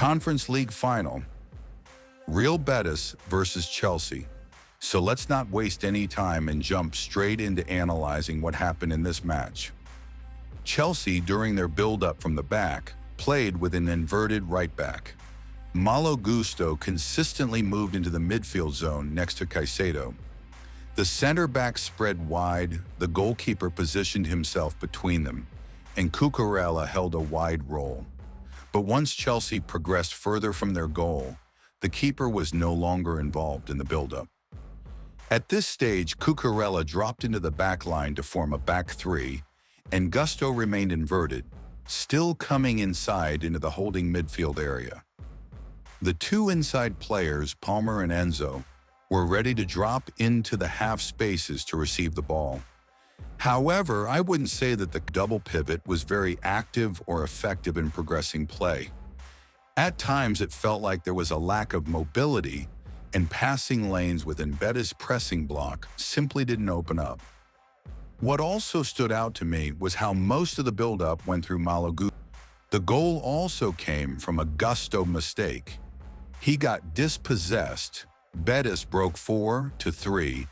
Conference League Final. Real Betis versus Chelsea. So let's not waste any time and jump straight into analyzing what happened in this match. Chelsea, during their build-up from the back, played with an inverted right back. Malo Gusto consistently moved into the midfield zone next to Caicedo. The center back spread wide, the goalkeeper positioned himself between them, and Cucurella held a wide role. But once Chelsea progressed further from their goal, the keeper was no longer involved in the build-up. At this stage, Cucurella dropped into the back line to form a back three, and Gusto remained inverted, still coming inside into the holding midfield area. The two inside players, Palmer and Enzo, were ready to drop into the half spaces to receive the ball. However, I wouldn't say that the double pivot was very active or effective in progressing play. At times, it felt like there was a lack of mobility, and passing lanes within Bettis' pressing block simply didn't open up. What also stood out to me was how most of the build-up went through Malo Gusto. The goal also came from a Gusto mistake. He got dispossessed, Bettis broke 4-3,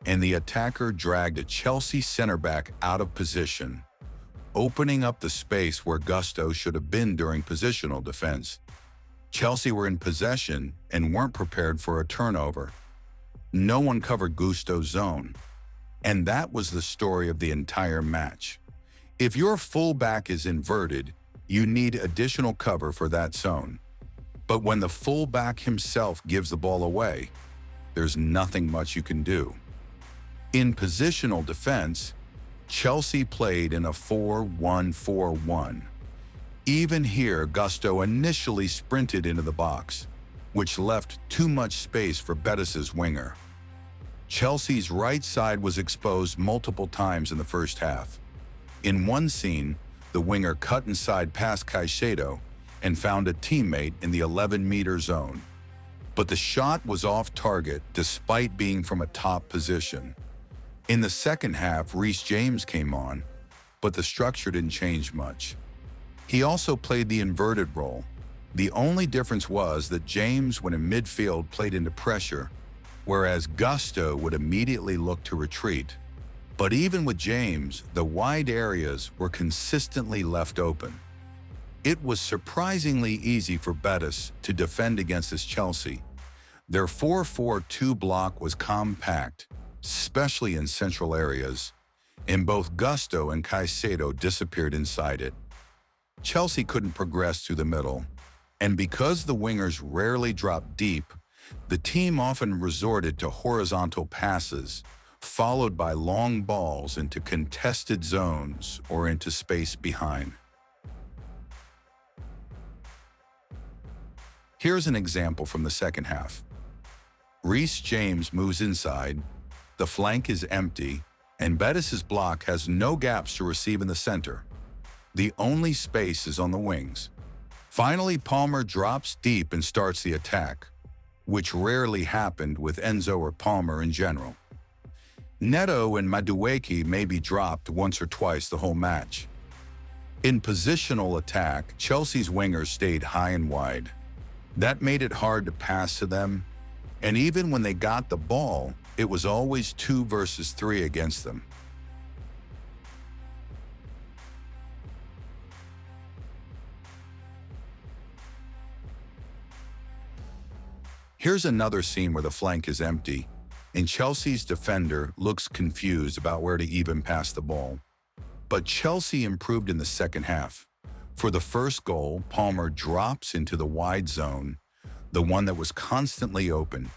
and the attacker dragged a Chelsea center back out of position, opening up the space where Gusto should have been during positional defense. Chelsea were in possession and weren't prepared for a turnover. No one covered Gusto's zone. And that was the story of the entire match. If your fullback is inverted, you need additional cover for that zone. But when the fullback himself gives the ball away, there's nothing much you can do. In positional defense, Chelsea played in a 4-1-4-1. Even here, Gusto initially sprinted into the box, which left too much space for Bettis' winger. Chelsea's right side was exposed multiple times in the first half. In one scene, the winger cut inside past Caicedo and found a teammate in the 11-meter zone. But the shot was off target despite being from a top position. In the second half, Reece James came on, but the structure didn't change much. He also played the inverted role. The only difference was that James, when in midfield, played into pressure, whereas Gusto would immediately look to retreat. But even with James, the wide areas were consistently left open. It was surprisingly easy for Bettis to defend against this Chelsea. Their 4-4-2 block was compact, especially in central areas, and both Gusto and Caicedo disappeared inside it. Chelsea couldn't progress through the middle, and because the wingers rarely dropped deep, the team often resorted to horizontal passes, followed by long balls into contested zones or into space behind. Here's an example from the second half. Reece James moves inside, the flank is empty, and Bettis' block has no gaps to receive in the center. The only space is on the wings. Finally, Palmer drops deep and starts the attack, which rarely happened with Enzo or Palmer in general. Neto and Madueke may be dropped once or twice the whole match. In positional attack, Chelsea's wingers stayed high and wide. That made it hard to pass to them, and even when they got the ball, it was always 2 versus 3 against them. Here's another scene where the flank is empty, and Chelsea's defender looks confused about where to even pass the ball. But Chelsea improved in the second half. For the first goal, Palmer drops into the wide zone, the one that was constantly open,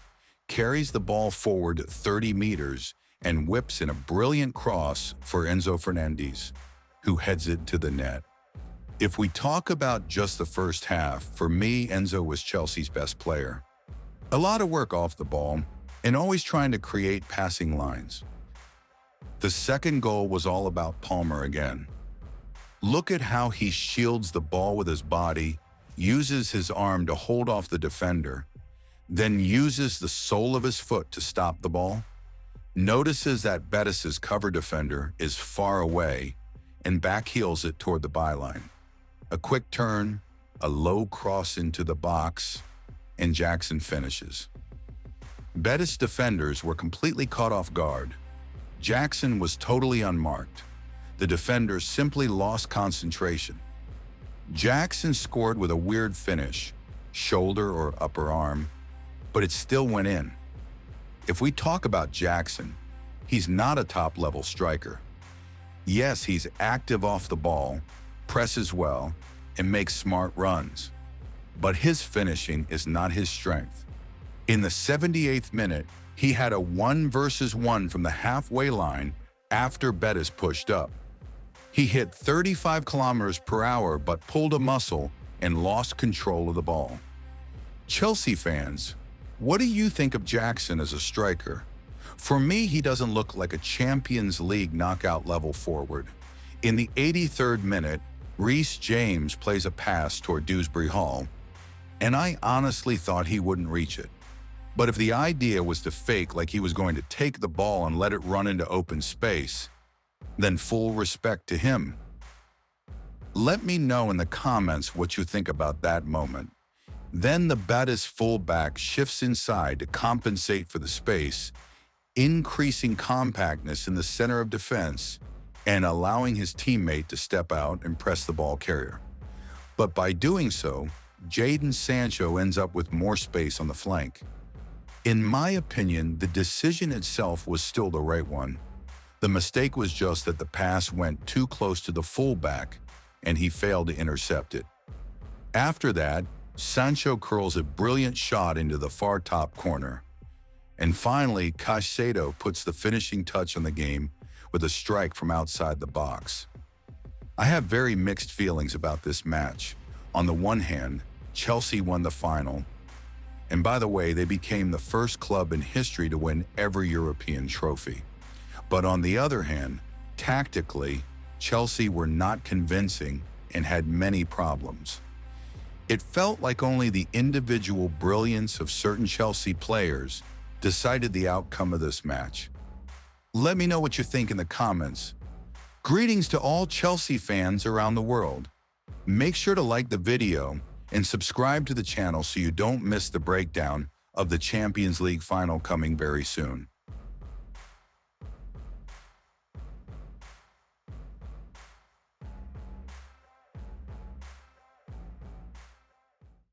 carries the ball forward 30 meters, and whips in a brilliant cross for Enzo Fernandez, who heads it to the net. If we talk about just the first half, for me, Enzo was Chelsea's best player. A lot of work off the ball, and always trying to create passing lines. The second goal was all about Palmer again. Look at how he shields the ball with his body, uses his arm to hold off the defender, then uses the sole of his foot to stop the ball. Notices that Bettis' cover defender is far away and backheels it toward the byline. A quick turn, a low cross into the box, and Jackson finishes. Bettis defenders were completely caught off guard. Jackson was totally unmarked. The defenders simply lost concentration. Jackson scored with a weird finish, shoulder or upper arm, but it still went in. If we talk about Jackson, he's not a top-level striker. Yes, he's active off the ball, presses well, and makes smart runs. But his finishing is not his strength. In the 78th minute, he had a 1-versus-1 from the halfway line after Bettis pushed up. He hit 35 kilometers per hour but pulled a muscle and lost control of the ball. Chelsea fans, what do you think of Jackson as a striker? For me, he doesn't look like a Champions League knockout-level forward. In the 83rd minute, Reece James plays a pass toward Dewsbury Hall, and I honestly thought he wouldn't reach it. But if the idea was to fake like he was going to take the ball and let it run into open space, then full respect to him. Let me know in the comments what you think about that moment. Then the Bettis fullback shifts inside to compensate for the space, increasing compactness in the center of defense and allowing his teammate to step out and press the ball carrier. But by doing so, Jadon Sancho ends up with more space on the flank. In my opinion, the decision itself was still the right one. The mistake was just that the pass went too close to the fullback and he failed to intercept it. After that, Sancho curls a brilliant shot into the far top corner. And finally, Caicedo puts the finishing touch on the game with a strike from outside the box. I have very mixed feelings about this match. On the one hand, Chelsea won the final. And by the way, they became the first club in history to win every European trophy. But on the other hand, tactically, Chelsea were not convincing and had many problems. It felt like only the individual brilliance of certain Chelsea players decided the outcome of this match. Let me know what you think in the comments. Greetings to all Chelsea fans around the world. Make sure to like the video and subscribe to the channel so you don't miss the breakdown of the Champions League final coming very soon.